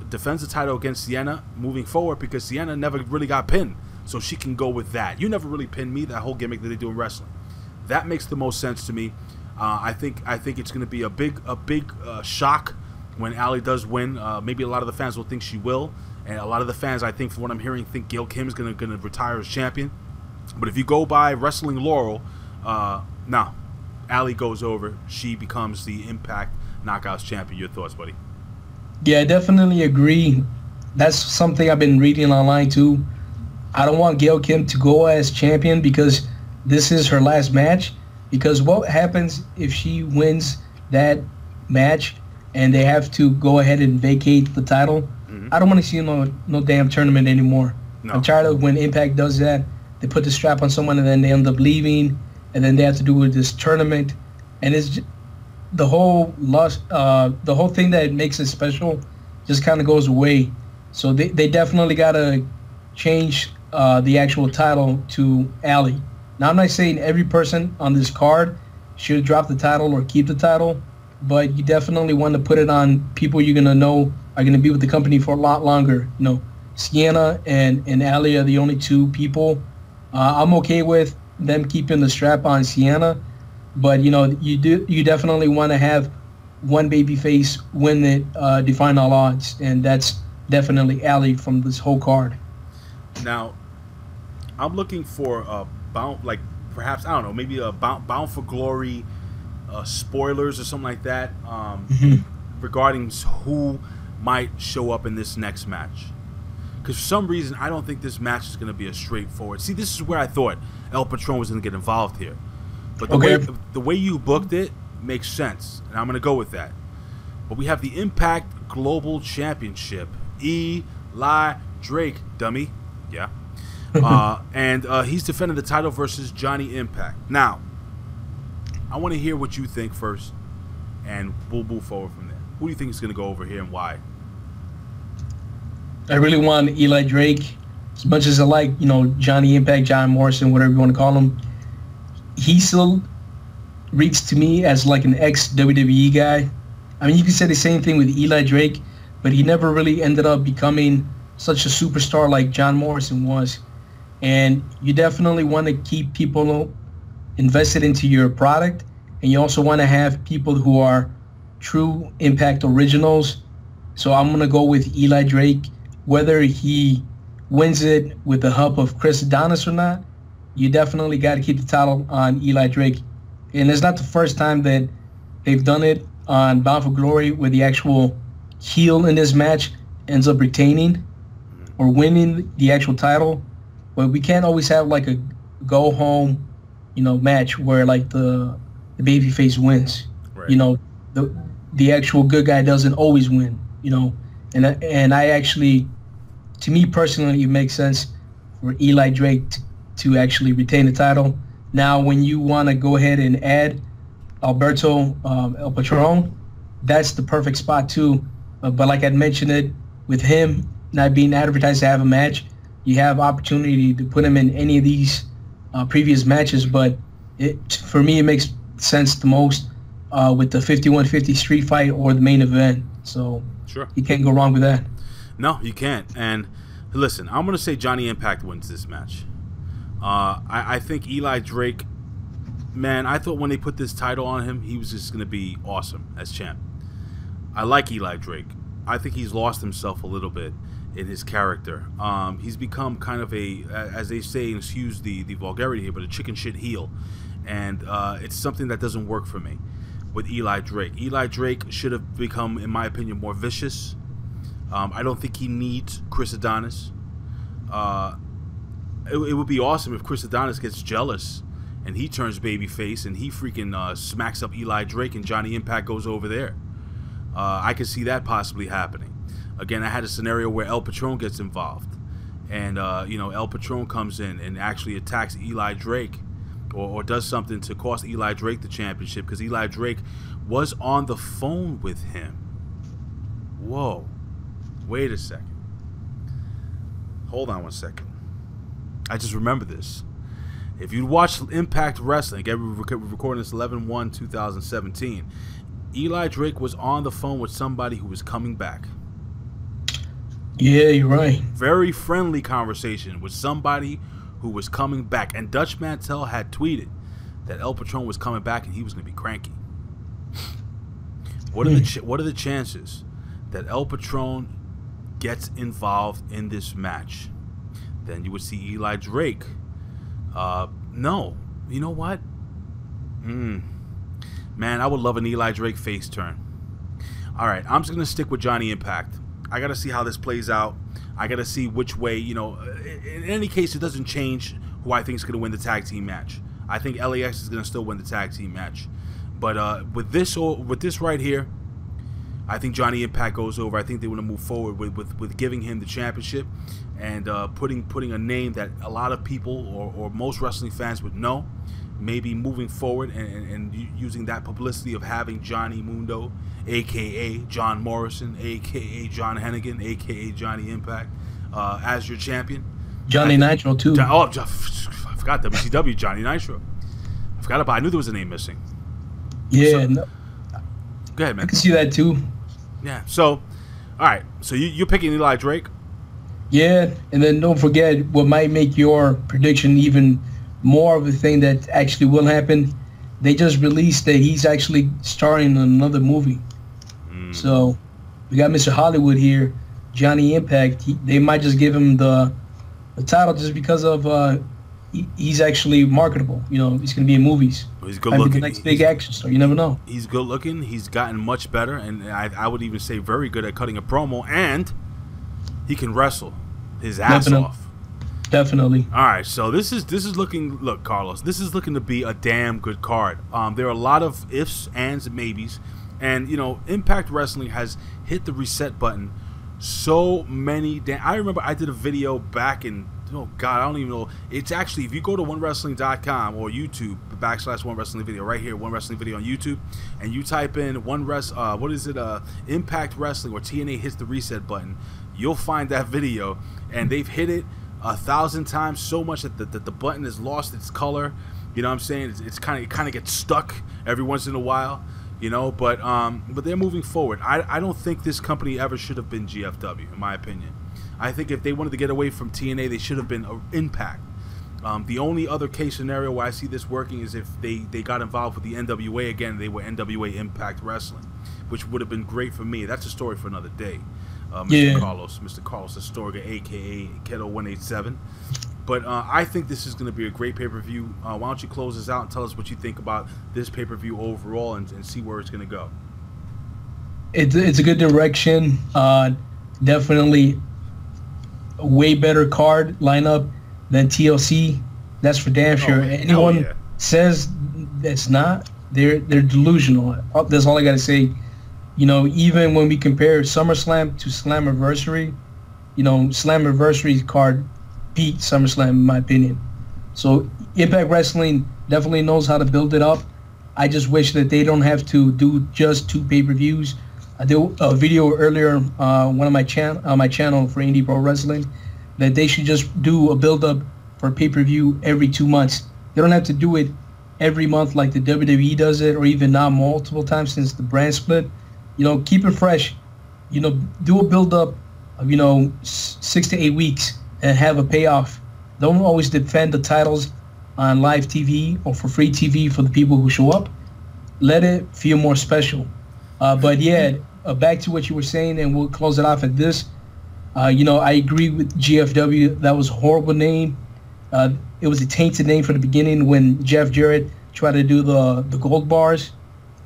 defends the title against Sienna moving forward because Sienna never really got pinned. So she can go with that. You never really pinned me, that whole gimmick that they do in wrestling. That makes the most sense to me. I think it's going to be a big shock when Allie does win. Maybe a lot of the fans will think she will, and a lot of the fans, I think, from what I'm hearing, think Gail Kim is going to retire as champion. But if you go by wrestling laurel, no, Allie goes over. She becomes the Impact Knockouts champion. Your thoughts, buddy? Yeah, I definitely agree. That's something I've been reading online too. I don't want Gail Kim to go as champion because this is her last match, because what happens if she wins that match and they have to go ahead and vacate the title? I don't want to see no damn tournament anymore. No. I'm tired of when Impact does that. They put the strap on someone and then they end up leaving, and then they have to do with this tournament, and it's just, the whole thing that makes it special just kind of goes away. So they definitely gotta change the actual title to Allie. Now, I'm not saying every person on this card should drop the title or keep the title, but you definitely want to put it on people you're gonna know are gonna be with the company for a lot longer. You know, Sienna and Allie are the only two people. I'm okay with them keeping the strap on Sienna, but you know, you definitely want to have one babyface win it, define all odds, and that's definitely Allie from this whole card. Now, I'm looking for perhaps, I don't know, maybe a Bound for Glory spoilers or something like that regarding who might show up in this next match. Because for some reason, I don't think this match is going to be a straightforward. See, this is where I thought El Patron was going to get involved here. But the way you booked it makes sense, and I'm going to go with that. But we have the Impact Global Championship. Eli Drake, dummy. Yeah. And he's defending the title versus Johnny Impact. Now, I want to hear what you think first, and we'll move forward from there. Who do you think is going to go over here and why? I really want Eli Drake. As much as I like, you know, Johnny Impact, John Morrison, whatever you want to call him, he still reads to me as like an ex-WWE guy. I mean, you can say the same thing with Eli Drake, but he never really ended up becoming such a superstar like John Morrison was. And you definitely want to keep people invested into your product, and you also want to have people who are true Impact originals. So I'm going to go with Eli Drake. Whether he wins it with the help of Chris Adonis or not, you definitely got to keep the title on Eli Drake. And it's not the first time that they've done it on Bound for Glory, where the actual heel in this match ends up retaining or winning the actual title. But we can't always have like a go home, you know, match where like the babyface wins. Right. You know, the actual good guy doesn't always win. You know, and I actually, to me personally, it makes sense for Eli Drake to actually retain the title. Now, when you want to go ahead and add Alberto El Patron, that's the perfect spot too. But like I mentioned it, with him not being advertised to have a match, you have opportunity to put him in any of these previous matches. But for me, it makes sense the most with the 51-50 street fight or the main event. So sure, you can't go wrong with that. No, you can't. And listen, I'm going to say Johnny Impact wins this match. I think Eli Drake, man, I thought when they put this title on him, he was just going to be awesome as champ. I like Eli Drake. I think he's lost himself a little bit in his character. He's become kind of a, as they say, excuse the vulgarity here, but a chicken shit heel. And it's something that doesn't work for me with Eli Drake. Eli Drake should have become, in my opinion, more vicious. I don't think he needs Chris Adonis. It would be awesome if Chris Adonis gets jealous and he turns babyface and he freaking smacks up Eli Drake and Johnny Impact goes over there. I could see that possibly happening. Again, I had a scenario where El Patron gets involved, and you know, El Patron comes in and actually attacks Eli Drake, or does something to cost Eli Drake the championship, because Eli Drake was on the phone with him. Whoa, wait a second. Hold on one second. I just remember this. If you watch Impact Wrestling, again, we're recording this 11/1/2017. Eli Drake was on the phone with somebody who was coming back. Yeah, you're right. Very friendly conversation with somebody who was coming back. And Dutch Mantel had tweeted that El Patron was coming back and he was going to be cranky. What are the chances that El Patron gets involved in this match? Then you would see Eli Drake. No. You know what? Man, I would love an Eli Drake face turn. All right, I'm just going to stick with Johnny Impact. I got to see how this plays out. I got to see which way, you know, in any case, it doesn't change who I think is going to win the tag team match. I think LAX is going to still win the tag team match. But with this right here, I think Johnny Impact goes over. I think they want to move forward with giving him the championship and putting a name that a lot of people or most wrestling fans would know. Maybe moving forward and using that publicity of having Johnny Mundo, a.k.a. John Morrison, a.k.a. John Hennigan, a.k.a. Johnny Impact, as your champion. Johnny Nitro, too. I forgot WCW, Johnny Nitro. I knew there was a name missing. Yeah. So, go ahead, man. I can see that, too. Yeah. So, all right. So you're picking Eli Drake? Yeah, and then don't forget what might make your prediction even more of a thing that actually will happen. They just released that he's actually starring in another movie. So we got Mr. Hollywood here, Johnny Impact. They might just give him the title just because of he's actually marketable. You know, he's going to be in movies. Well, he's good looking. The next big action star. You never know. He's good looking. He's gotten much better, and I would even say very good at cutting a promo, and he can wrestle his ass off. Definitely. All right, so this is looking. Look, Carlos, this is looking to be a damn good card. There are a lot of ifs, ands, and maybes, and you know, Impact Wrestling has hit the reset button so many. I remember I did a video back in. Oh God, I don't even know. It's actually, if you go to onewrestling.com or YouTube /One Wrestling Video right here, One Wrestling Video on YouTube, and you type in Impact Wrestling or TNA hits the reset button, you'll find that video, and they've hit it 1,000 times, so much that the button has lost its color. You know what I'm saying? It kind of gets stuck every once in a while. You know, but they're moving forward. I don't think this company ever should have been GFW, in my opinion. I think if they wanted to get away from TNA, they should have been Impact. The only other case scenario where I see this working is if they got involved with the NWA again. They were NWA Impact Wrestling, which would have been great for me. That's a story for another day. Mr. Carlos Astorgo, a.k.a. Keto 187. But I think this is going to be a great pay-per-view. Why don't you close this out and tell us what you think about this pay-per-view overall and see where it's going to go. It's a good direction. Definitely a way better card lineup than TLC. That's for damn sure. Anyone says that's not, they're delusional. That's all I got to say. You know, even when we compare SummerSlam to Slammiversary, you know, Slammiversary's card beat SummerSlam in my opinion. So Impact Wrestling definitely knows how to build it up. I just wish that they don't have to do just 2 pay-per-views. I did a video earlier on my channel for Indie Pro Wrestling that they should just do a build-up for a pay-per-view every 2 months. They don't have to do it every month like the WWE does it, or even now multiple times since the brand split. You know, keep it fresh. You know, do a build-up of, you know, 6 to 8 weeks and have a payoff. Don't always defend the titles on live TV or for free TV for the people who show up. Let it feel more special. But yeah, back to what you were saying, and we'll close it off at this. You know, I agree with GFW. That was a horrible name. It was a tainted name from the beginning when Jeff Jarrett tried to do the gold bars.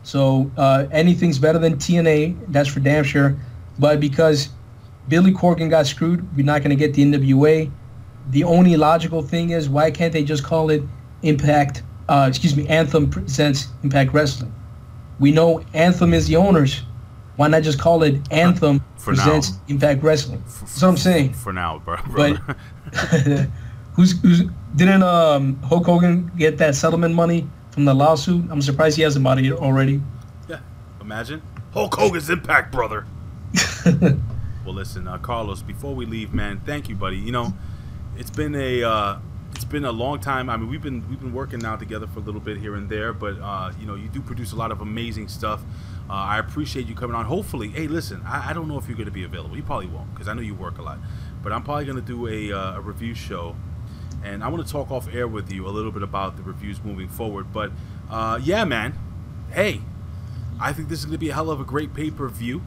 So anything's better than TNA, that's for damn sure. But because Billy Corgan got screwed, we're not going to get the NWA. The only logical thing is, why can't they just call it Anthem presents Impact Wrestling? We know Anthem is the owners. Why not just call it Anthem presents Impact Wrestling? That's what I'm saying. For now, bro. But didn't Hulk Hogan get that settlement money from the lawsuit? I'm surprised he hasn't bought it already. Yeah, imagine Hulk Hogan's Impact brother. Well, listen, Carlos. Before we leave, man, thank you, buddy. You know, it's been a long time. I mean, we've been working now together for a little bit here and there, but you know, you do produce a lot of amazing stuff. I appreciate you coming on. Hopefully, hey, listen, I don't know if you're going to be available. You probably won't, because I know you work a lot. But I'm probably going to do a review show, and I want to talk off air with you a little bit about the reviews moving forward. But yeah, man, hey, I think this is going to be a hell of a great pay-per-view.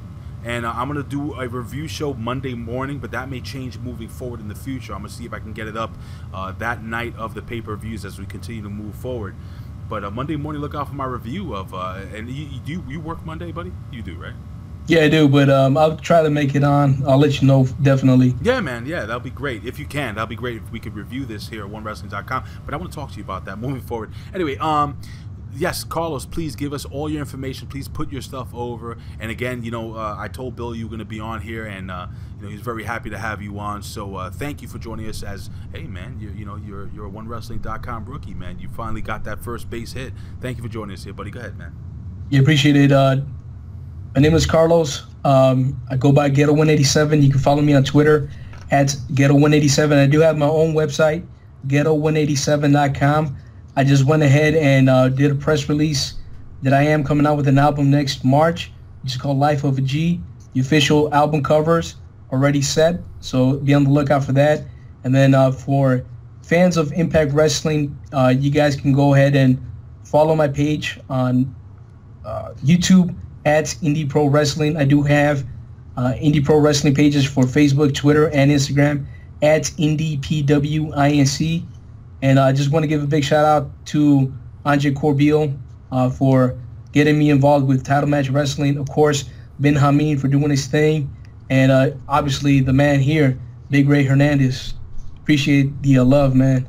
And I'm going to do a review show Monday morning, but that may change moving forward in the future. I'm going to see if I can get it up that night of the pay-per-views as we continue to move forward. But Monday morning, look out for my review of... and you work Monday, buddy? You do, right? Yeah, I do, but I'll try to make it on. I'll let you know, definitely. Yeah, man. Yeah, that'll be great. If you can, that'll be great if we could review this here at OneWrestling.com. But I want to talk to you about that moving forward. Anyway, yes, Carlos, please give us all your information. Please put your stuff over. And again, you know, I told Bill you were going to be on here, and you know, he's very happy to have you on. So thank you for joining us. As hey, man, you're a OneWrestling.com rookie, man. You finally got that first base hit. Thank you for joining us here, buddy. Go ahead, man. You appreciate it. My name is Carlos. I go by Ghetto187. You can follow me on Twitter at Ghetto187. I do have my own website, Ghetto187.com. I just went ahead and did a press release that I am coming out with an album next March. It's called Life of a G. The official album covers already set, so be on the lookout for that. And then for fans of Impact Wrestling, you guys can go ahead and follow my page on YouTube at Indie Pro Wrestling. I do have Indie Pro Wrestling pages for Facebook, Twitter, and Instagram at IndiePWINC. And I just want to give a big shout out to Andre Corbeil for getting me involved with Title Match Wrestling. Of course, Ben Hameen for doing his thing. And obviously the man here, Big Ray Hernandez. Appreciate the love, man.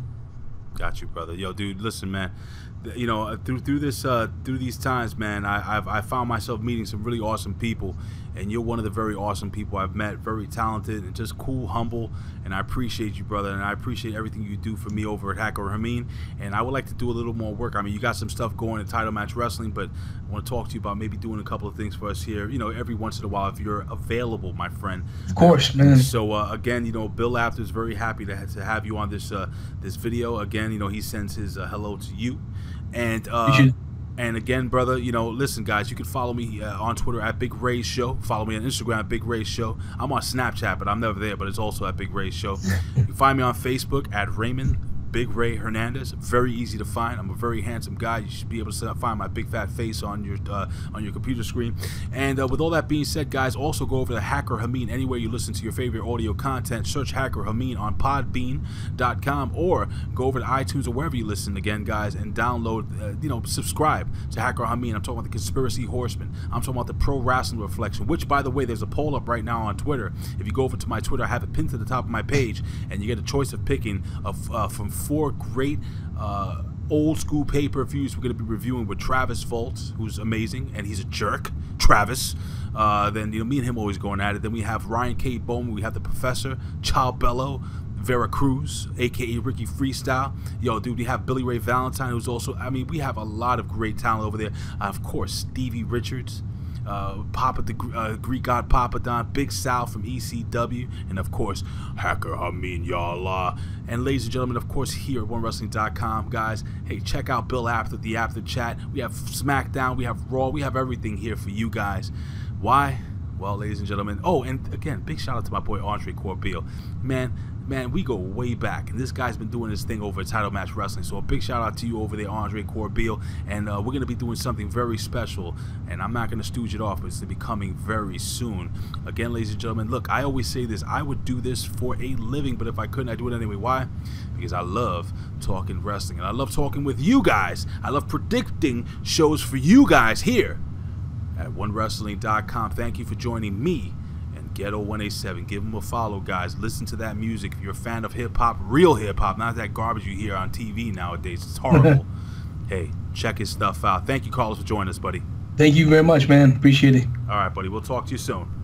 Got you, brother. Yo, dude, listen, man. You know, through these times, man, I found myself meeting some really awesome people, and you're one of the very awesome people I've met. Very talented and just cool, humble, and I appreciate you, brother, and I appreciate everything you do for me over at Hacker Hameen. And I would like to do a little more work. I mean, you got some stuff going in Title Match Wrestling, but I want to talk to you about maybe doing a couple of things for us here. You know, every once in a while if you're available, my friend. Of course, man. So again, you know, Bill Apter is very happy to have you on this this video. Again, you know, he sends his hello to you. And again, brother, you know, listen, guys, you can follow me on Twitter at Big Ray's Show. Follow me on Instagram at Big Ray's Show. I'm on Snapchat, but I'm never there, but it's also at Big Ray's Show. You can find me on Facebook at Raymond Big Ray Hernandez. Very easy to find. I'm a very handsome guy. You should be able to find my big fat face on your computer screen. And with all that being said, guys, also go over to Hacker Hameen anywhere you listen to your favorite audio content. Search Hacker Hameen on Podbean.com or go over to iTunes or wherever you listen again, guys, and download, you know, subscribe to Hacker Hameen. I'm talking about the Conspiracy Horseman. I'm talking about the Pro Wrestling Reflection, which, by the way, there's a poll up right now on Twitter. If you go over to my Twitter, I have it pinned to the top of my page, and you get a choice of picking from 4 great old school pay-per-views we're going to be reviewing with Travis Fultz, who's amazing, and he's a jerk, Travis. Then, you know, me and him always going at it. Then we have Ryan K. Bowman, we have the Professor, Child Bello, Vera Cruz, aka Ricky Freestyle. Yo, dude, we have Billy Ray Valentine, who's also, I mean, we have a lot of great talent over there. Of course, Stevie Richards, Papa the Greek God Papa Don, Big Sal from ECW, and of course Hacker Hameen, y'all. And ladies and gentlemen, of course, here at OneWrestling.com, guys, hey, check out Bill Apter, the After Chat. We have SmackDown, we have Raw, we have everything here for you guys. Why? Well, ladies and gentlemen, oh, and again, big shout out to my boy Andre Corbeil. Man, we go way back, and this guy's been doing this thing over at Title Match Wrestling, so a big shout out to you over there, Andre Corbeil, and we're going to be doing something very special, and I'm not going to stooge it off, but it's to be coming very soon. Again, ladies and gentlemen, look, I always say this, I would do this for a living, but if I couldn't, I'd do it anyway. Why? Because I love talking wrestling, and I love talking with you guys. I love predicting shows for you guys here at OneWrestling.com. Thank you for joining me and Ghetto187. Give him a follow, guys. Listen to that music. If you're a fan of hip-hop, real hip-hop, not that garbage you hear on TV nowadays. It's horrible. Hey, check his stuff out. Thank you, Carlos, for joining us, buddy. Thank you very much, man. Appreciate it. All right, buddy. We'll talk to you soon.